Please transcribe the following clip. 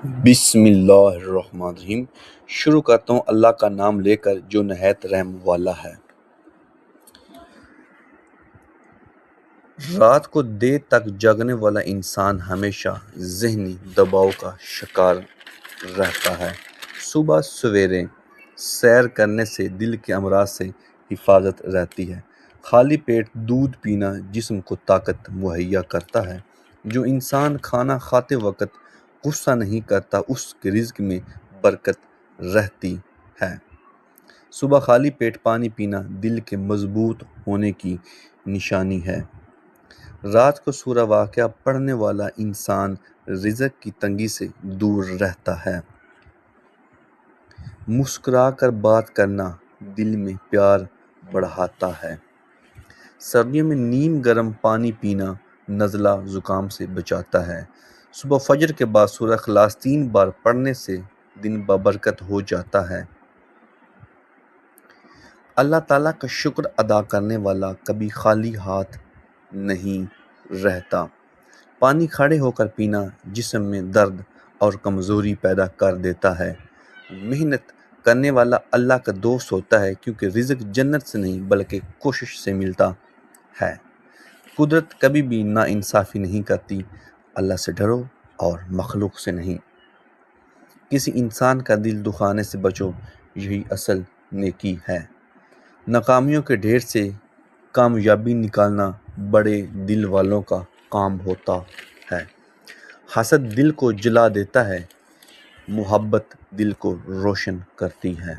بسم اللہ الرحمن الرحیم۔ شروع کرتا ہوں اللہ کا نام لے کر جو نہایت رحم والا ہے۔ رات کو دیر تک جاگنے والا انسان ہمیشہ ذہنی دباؤ کا شکار رہتا ہے۔ صبح سویرے سیر کرنے سے دل کے امراض سے حفاظت رہتی ہے۔ خالی پیٹ دودھ پینا جسم کو طاقت مہیا کرتا ہے۔ جو انسان کھانا کھاتے وقت غصہ نہیں کرتا اس کے رزق میں برکت رہتی ہے۔ صبح خالی پیٹ پانی پینا دل کے مضبوط ہونے کی نشانی ہے۔ رات کو سورہ واقعہ پڑھنے والا انسان رزق کی تنگی سے دور رہتا ہے۔ مسکرا کر بات کرنا دل میں پیار بڑھاتا ہے۔ سردیوں میں نیم گرم پانی پینا نزلہ زکام سے بچاتا ہے۔ صبح فجر کے بعد سورہ اخلاص 3 بار پڑھنے سے دن بابرکت ہو جاتا ہے۔ اللہ تعالیٰ کا شکر ادا کرنے والا کبھی خالی ہاتھ نہیں رہتا۔ پانی کھڑے ہو کر پینا جسم میں درد اور کمزوری پیدا کر دیتا ہے۔ محنت کرنے والا اللہ کا دوست ہوتا ہے کیونکہ رزق جنت سے نہیں بلکہ کوشش سے ملتا ہے۔ قدرت کبھی بھی ناانصافی نہیں کرتی۔ اللہ سے ڈرو اور مخلوق سے نہیں۔ کسی انسان کا دل دکھانے سے بچو، یہی اصل نیکی ہے۔ ناکامیوں کے ڈھیر سے کامیابی نکالنا بڑے دل والوں کا کام ہوتا ہے۔ حسد دل کو جلا دیتا ہے، محبت دل کو روشن کرتی ہے۔